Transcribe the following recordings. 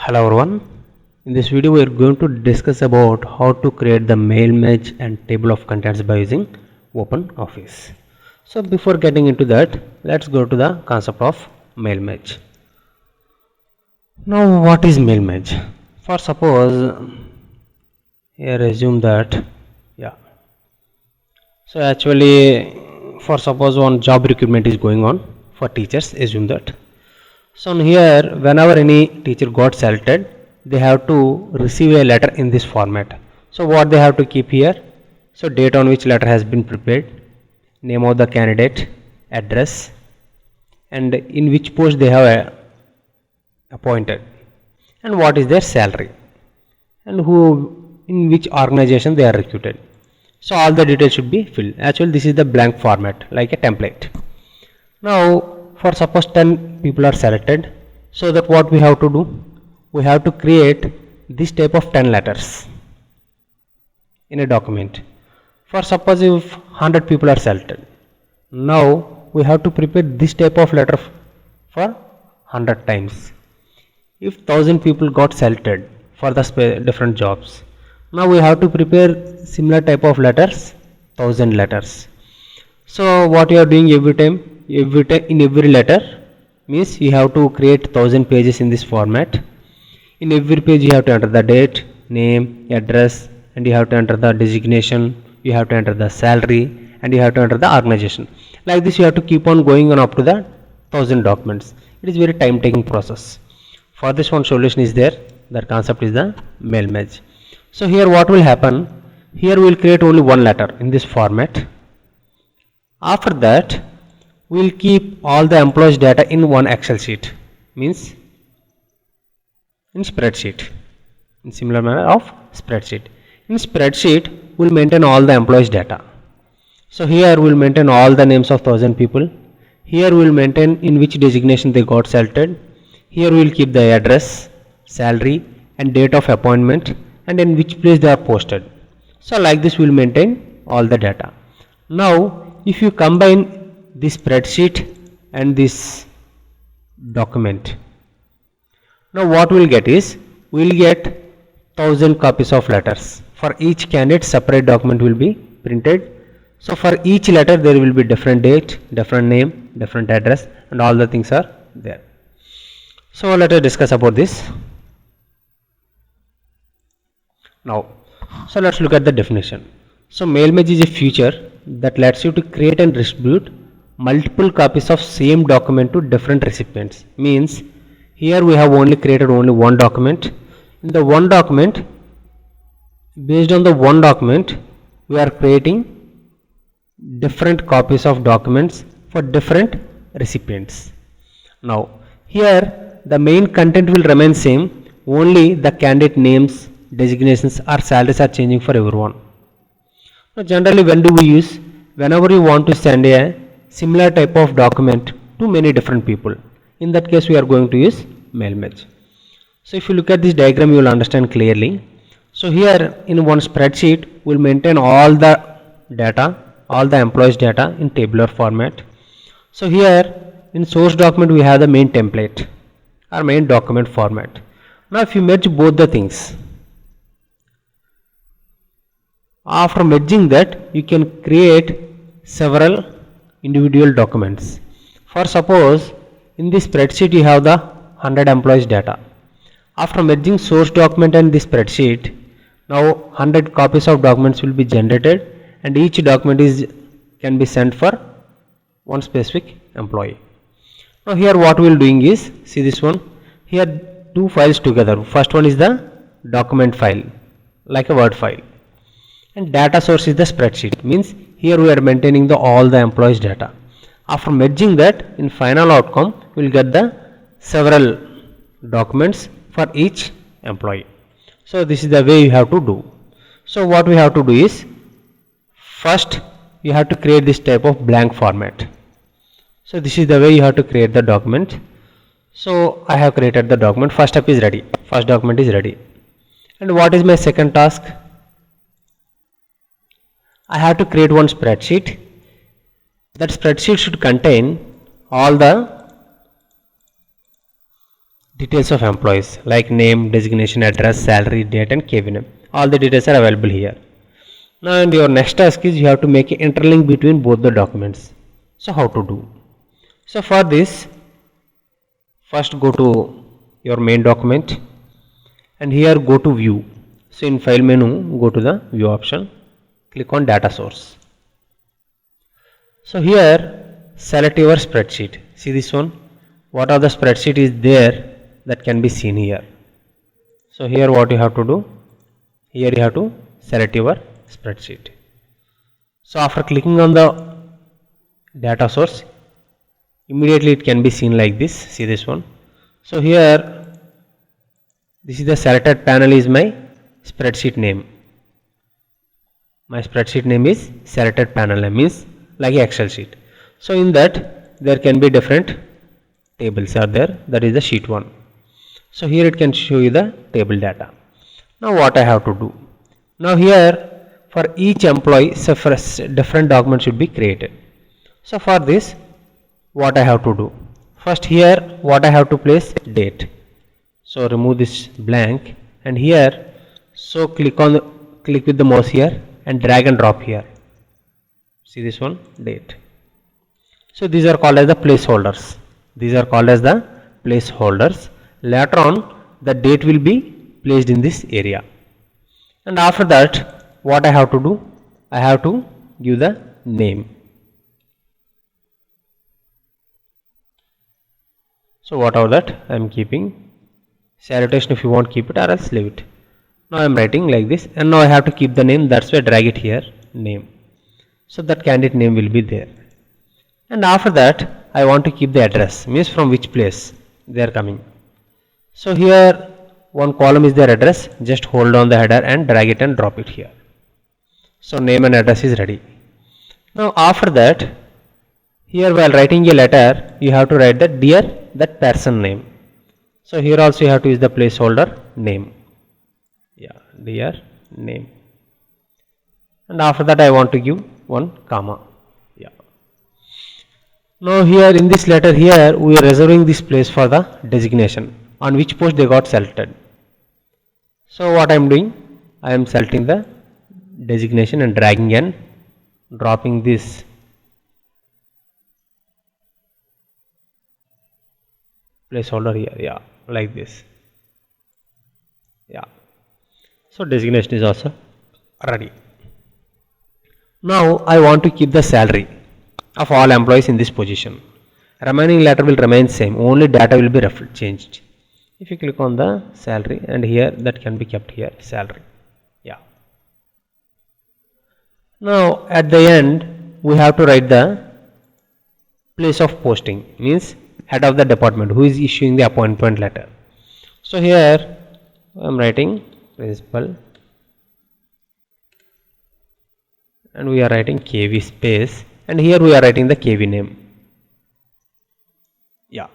Hello everyone. In this video we are going to discuss about how to create the mail match and table of contents by using OpenOffice. So before getting into that, let's go to the concept of mail match. Now what is mail match? For suppose here assume that so actually for suppose one job recruitment is going on for teachers, assume that. So here whenever any teacher got selected, they have to receive a letter in this format. So what they have to keep here? So date on which letter has been prepared, name of the candidate, address, and in which post they have appointed, and what is their salary, and who in which organization they are recruited. So all the details should be filled. Actually this is the blank format like a template. Now for suppose 10 people are selected, so that what we have to do, we have to create this type of 10 letters in a document. For suppose if 100 people are selected, now we have to prepare this type of letter for 100 times. If 1000 people got selected for the different jobs, now we have to prepare similar type of letters, 1000 letters. So what you are doing every time in every letter means you have to create 1000 pages in this format. In every page you have to enter the date, name, address, and you have to enter the designation, you have to enter the salary, and you have to enter the organization. Like this you have to keep on going on up to the 1000 documents. It is very time taking process. For this one solution is there. That concept is the mail match. So here what will happen, here we will create only one letter in this format. After that we will keep all the employees data in one Excel sheet, means in spreadsheet, in similar manner of spreadsheet. In spreadsheet we will maintain all the employees data. So here we will maintain all the names of 1000 people. Here we will maintain in which designation they got selected. Here we will keep the address, salary, and date of appointment, and in which place they are posted. So like this we will maintain all the data. Now if you combine this spreadsheet and this document, now what we will get is, we will get 1000 copies of letters. For each candidate separate document will be printed. So for each letter there will be different date, different name, different address, and all the things are there. So let us discuss about this now. So let's look at the definition. So mail match is a feature that lets you to create and distribute multiple copies of same document to different recipients. Means here we have only created only one document. In the one document, based on the one document, we are creating different copies of documents for different recipients. Now here the main content will remain same, only the candidate names, designations or salaries are changing for everyone. Now generally when do we use? Whenever you want to send a similar type of document to many different people. In that case we are going to use mail match. So if you look at this diagram you will understand clearly. So here in one spreadsheet we will maintain all the data, all the employees data in tabular format. So here in source document we have the main template or main document format. Now if you merge both the things, after merging that you can create several individual documents. For suppose in this spreadsheet you have the 100 employees data. After merging source document and this spreadsheet, now 100 copies of documents will be generated, and each document can be sent for one specific employee. Now here what we will doing is, see this one, here two files together. First one is the document file like a Word file, and data source is the spreadsheet, means here we are maintaining all the employees data. After merging that, in final outcome we will get the several documents for each employee. So this is the way you have to do. So what we have to do is, first you have to create this type of blank format. So this is the way you have to create the document. So I have created the document. First step is ready, first document is ready. And what is my second task? I have to create one spreadsheet. That spreadsheet should contain all the details of employees like name, designation, address, salary, date and KV name. All the details are available here. Now and your next task is you have to make an interlink between both the documents. So how to do? So for this, first go to your main document and here go to view. So in file menu, go to the view option, click on data source. So here select your spreadsheet. See this one, what are the spreadsheet is there that can be seen here. So here what you have to do, here you have to select your spreadsheet. So after clicking on the data source, immediately it can be seen like this. See this one. So here this is the selected panel is my spreadsheet name. My spreadsheet name is selected panel name, means like a Excel sheet. So in that there can be different tables are there, that is the sheet 1. So here it can show you the table data. Now what I have to do? Now here for each employee different document should be created. So for this what I have to do? First here what I have to place date. So remove this blank and here so click with the mouse here and drag and drop here. See this one, date. So these are called as the placeholders. These are called as the placeholders. Later on the date will be placed in this area. And after that what I have to do? I have to give the name. So whatever that I am keeping. Salutation if you want keep it or else leave it. Now I am writing like this and now I have to keep the name, that's why drag it here, name. So that candidate name will be there. And after that I want to keep the address, means from which place they are coming. So here one column is their address, just hold on the header and drag it and drop it here. So name and address is ready. Now after that, here while writing a letter you have to write the dear that person name. So here also you have to use the placeholder name. Yeah, dear name. And after that I want to give one comma. Yeah. Now here in this letter here we are reserving this place for the designation on which post they got selected. So what I am doing, I am selecting the designation and dragging and dropping this placeholder here, yeah, like this. Yeah. So designation is also ready. Now I want to keep the salary of all employees in this position. Remaining letter will remain same, only data will be changed. If you click on the salary and here that can be kept here, salary. Yeah. Now at the end we have to write the place of posting, means head of the department who is issuing the appointment letter. So here I am writing principal and we are writing KV space and here we are writing the KV name. Yeah.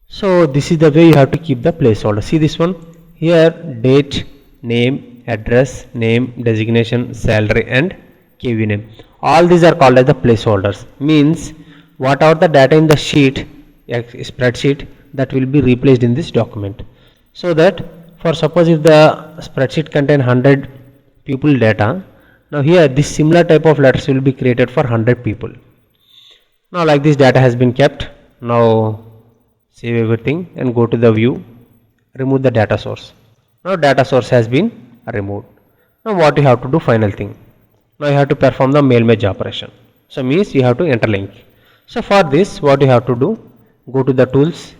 So this is the way you have to keep the placeholder. See this one here, date, name, address, name, designation, salary and KV name. All these are called as the placeholders, means whatever the data in the sheet, spreadsheet, that will be replaced in this document. So that for suppose if the spreadsheet contain 100 people data, now here this similar type of letters will be created for 100 people. Now like this data has been kept. Now save everything and go to the view, remove the data source. Now data source has been removed. Now what you have to do, final thing, now you have to perform the mail merge operation. So means you have to interlink. So for this what you have to do, go to the tools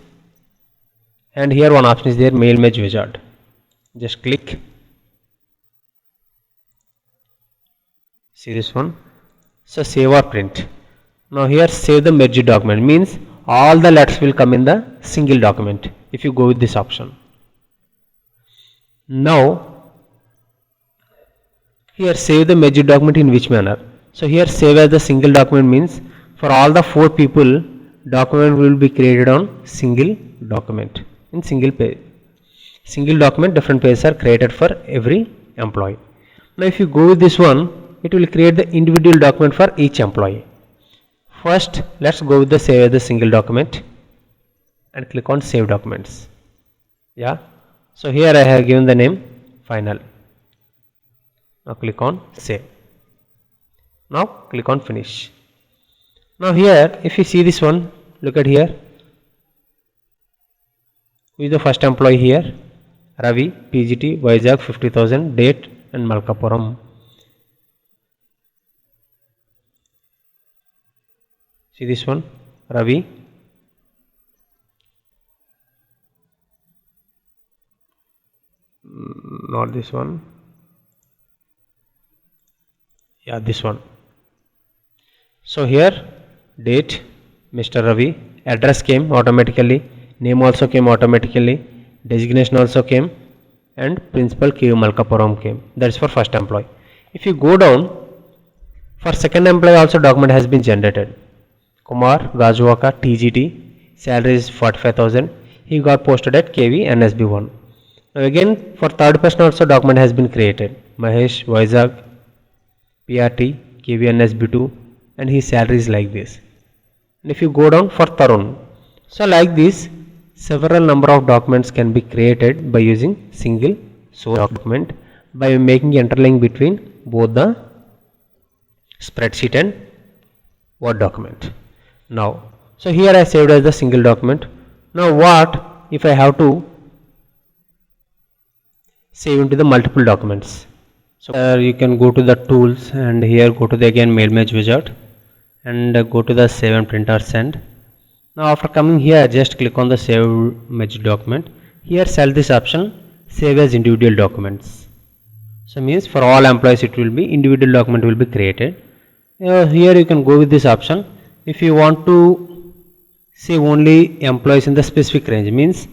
and here one option is there, mail merge wizard. Just click. See this one. So save or print. Now here save the merge document, means all the letters will come in the single document if you go with this option. Now here save the merge document in which manner? So here save as the single document means for all the 4 people document will be created on single document in single page. Single document, different pages are created for every employee. Now if you go with this one, it will create the individual document for each employee. First let's go with the save as the single document. and click on save documents. Yeah, so here I have given the name final. Now click on save. Now click on finish. Now here if you see this one, look at here, who is the first employee here? Ravi, PGT, Vizag, 50,000, date and Malkapuram. See this one, Ravi. Not this one. Yeah, this one. So here date Mr. Ravi, address came automatically, name also came automatically, designation also came, and principal KU Malkapuram came. That's for first employee. If you go down, for second employee also document has been generated. Kumar Gajuwaka TGT, salary is 45,000. He got posted at KV NSB1. Now again for third person also document has been created. Mahesh Vizag PRT KV NSB2, and his salary is like this. And if you go down for Tarun, so like this several number of documents can be created by using single source document by making interlink between both the spreadsheet and Word document. Now, so here I saved as the single document. Now what if I have to save into the multiple documents? So you can go to the tools and here go to the again mail match wizard and go to the save and print or send. Now after coming here, just click on the save match document. Here select this option, save as individual documents. So means for all employees it will be individual document will be created. Here you can go with this option. If you want to save only employees in the specific range, means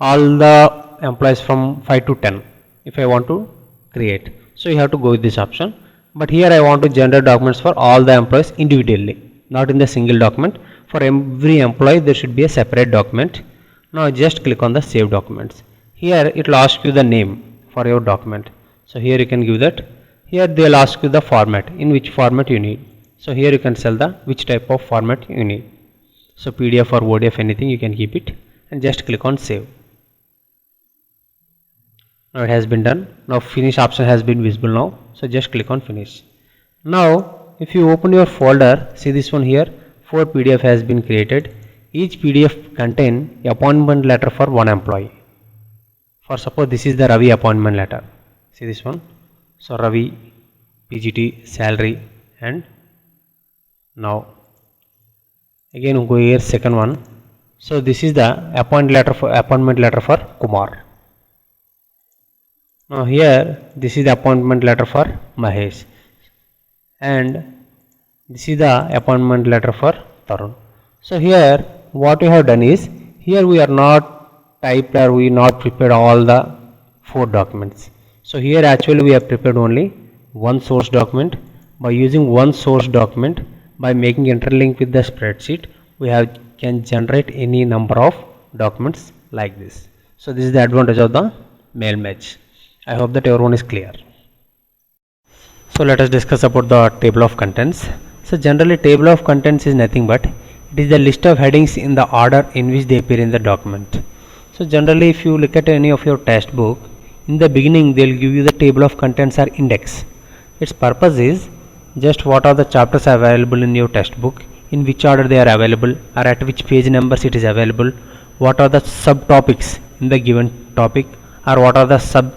all the employees from 5 to 10 if I want to create, so you have to go with this option. But here I want to generate documents for all the employees individually, not in the single document. For every employee there should be a separate document. Now just click on the save documents. Here it will ask you the name for your document, so here you can give that. Here they will ask you the format, in which format you need. So here you can select the which type of format you need. So PDF or ODF, anything you can keep it, and just click on save. Now it has been done. Now finish option has been visible now, so just click on finish. Now if you open your folder, see this one here, 4 PDF has been created. Each PDF contain appointment letter for one employee. For suppose this is the Ravi appointment letter, see this one. So Ravi PGT salary, and now again go here second one. So this is the appointment letter for Kumar. Now here this is the appointment letter for Mahesh, and this is the appointment letter for Tarun. So here what we have done is, here we are not typed or we not prepared all the 4 documents. So here actually we have prepared only one source document. By using one source document, by making interlink with the spreadsheet, we can generate any number of documents like this. So this is the advantage of the mail match. I hope that everyone is clear. So let us discuss about the table of contents. So generally table of contents is nothing but it is the list of headings in the order in which they appear in the document. So generally if you look at any of your textbook, in the beginning they will give you the table of contents or index. Its purpose is just what are the chapters available in your textbook, in which order they are available, or at which page numbers it is available, what are the subtopics in the given topic, or what are the sub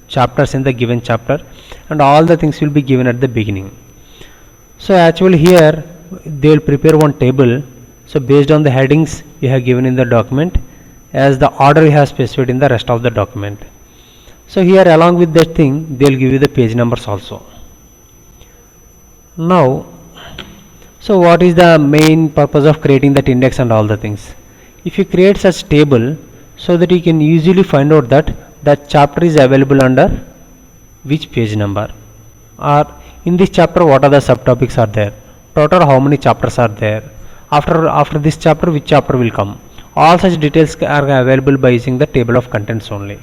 chapters in the given chapter, and all the things will be given at the beginning. So actually here they will prepare one table. So based on the headings you have given in the document, as the order you have specified in the rest of the document. So here along with that thing they will give you the page numbers also. Now so what is the main purpose of creating that index and all the things? If you create such table, so that you can easily find out that that chapter is available under which page number, or in this chapter what are the subtopics are there, total how many chapters are there, after this chapter which chapter will come. All such details are available by using the table of contents only.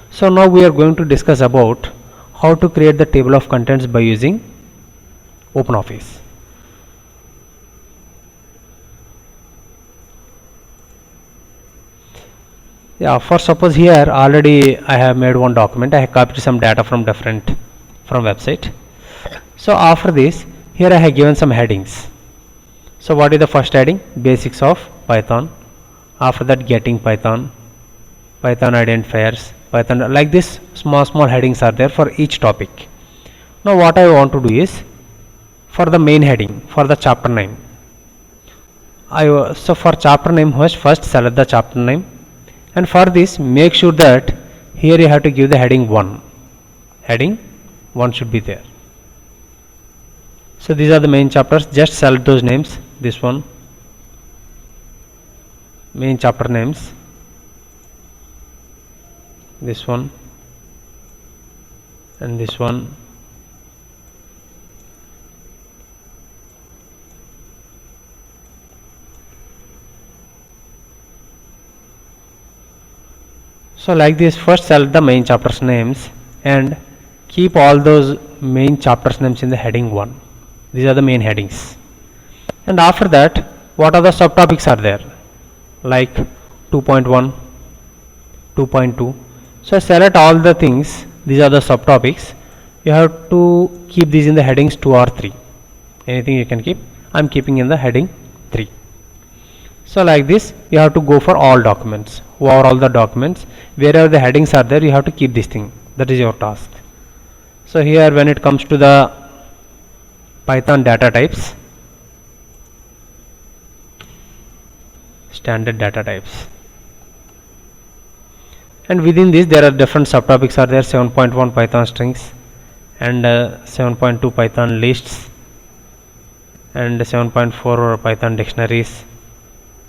So now we are going to discuss about how to create the table of contents by using OpenOffice. Yeah, for suppose here already I have made one document. I have copied some data from different from website. So after this, here I have given some headings. So what is the first heading? Basics of Python. After that, getting Python, Python identifiers, Python, like this small headings are there for each topic. Now what I want to do is, for the main heading, for the chapter name, so for chapter name first select the chapter name, and for this make sure that here you have to give the heading 1. Heading 1 should be there. So these are the main chapters. Just select those names. This one, main chapter names, this one, and this one. So like this, first select the main chapters names and keep all those main chapters names in the heading 1. These are the main headings. And after that, what are the subtopics are there? Like 2.1, 2.2. So select all the things. These are the subtopics. You have to keep these in the headings 2 or 3. Anything you can keep. I am keeping in the heading 3. So like this, you have to go for all documents. Over all the documents, wherever the headings are there, you have to keep this thing. That is your task. So here, when it comes to the Python data types, standard data types, and within this there are different subtopics are there. 7.1 Python strings, and 7.2 Python lists, and 7.4 Python dictionaries,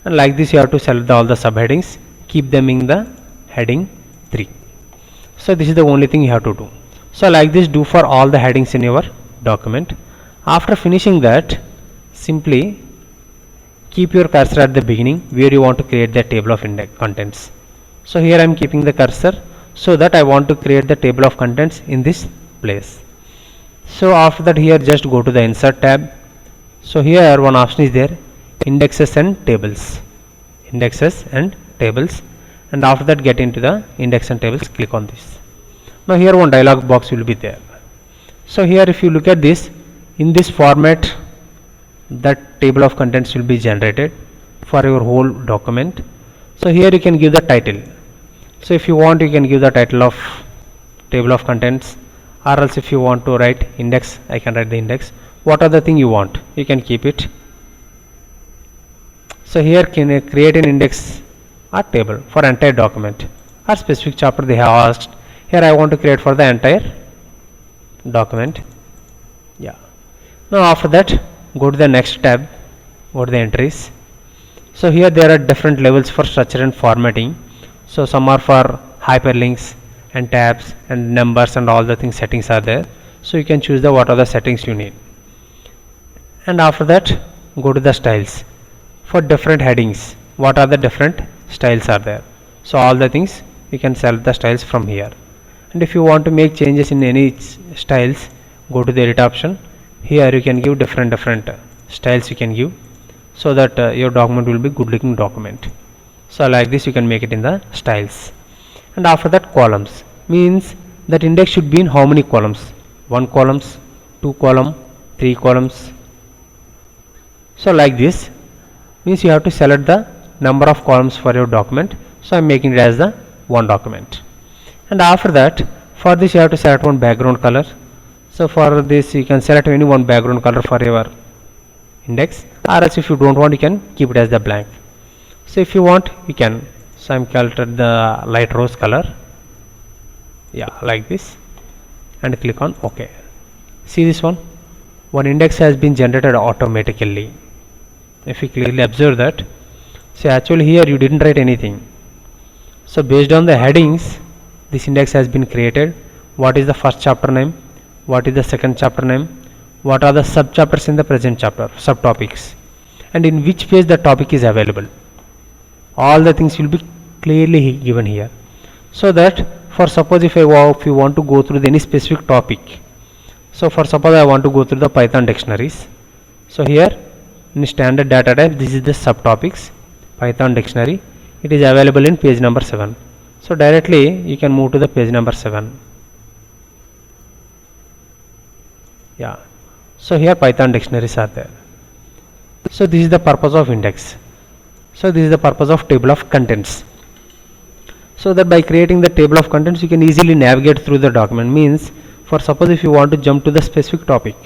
and like this you have to select all the subheadings, keep them in the heading 3. So this is the only thing you have to do. So like this, do for all the headings in your document. After finishing that, simply keep your cursor at the beginning where you want to create the table of index contents. So here I am keeping the cursor so that I want to create the table of contents in this place. So after that, here just go to the insert tab. So here one option is there, indexes and tables, indexes and tables, and after that get into the index and tables, click on this. Now here one dialog box will be there. So here if you look at this, in this format that table of contents will be generated for your whole document. So here you can give the title. So if you want, you can give the title of table of contents, or else if you want to write index, I can write the index. What are the thing you want, you can keep it. So here can create an index or table for entire document or specific chapter they have asked. Here I want to create for the entire document. Yeah. Now after that, go to the next tab, go to the entries. So here there are different levels for structure and formatting. So some are for hyperlinks and tabs and numbers and all the things, settings are there. So you can choose the what are the settings you need. And after that, go to the styles. For different headings, what are the different styles are there. So all the things you can select the styles from here. And if you want to make changes in any styles, go to the edit option. Here you can give different styles you can give, so that your document will be good looking document. So like this you can make it in the styles. And after that, columns means that index should be in how many columns? 1 columns, 2 column, 3 columns. So like this means you have to select the number of columns for your document. So I am making it as the 1 document. And after that, for this you have to select one background color. So for this you can select any one background color for your index, or else if you don't want, you can keep it as the blank. So if you want, you can. So I am selected the light rose color, yeah, like this, and click on OK. See this one index has been generated automatically. If you clearly observe that, so actually here you didn't write anything. So based on the headings, this index has been created. What is the first chapter name, what is the second chapter name, what are the sub chapters in the present chapter, subtopics, and in which page the topic is available. All the things will be clearly given here, so that for suppose if you want to go through any specific topic. So for suppose I want to go through the Python dictionaries. So here in standard data type, this is the subtopics, Python dictionary. it is available in page number 7. So directly you can move to the page number 7. Yeah, so here Python dictionaries are there. So this is the purpose of index. So this is the purpose of table of contents. So that by creating the table of contents you can easily navigate through the document. Means, for suppose if you want to jump to the specific topic,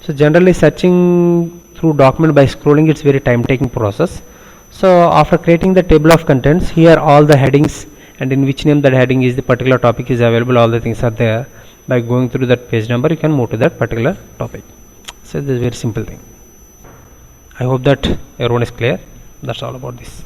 so generally searching through document by scrolling, it's very time taking process. So after creating the table of contents, here all the headings and in which name that heading is the particular topic is available, all the things are there. By going through that page number you can move to that particular topic. So this is very simple thing. I hope that everyone is clear. That's all about this.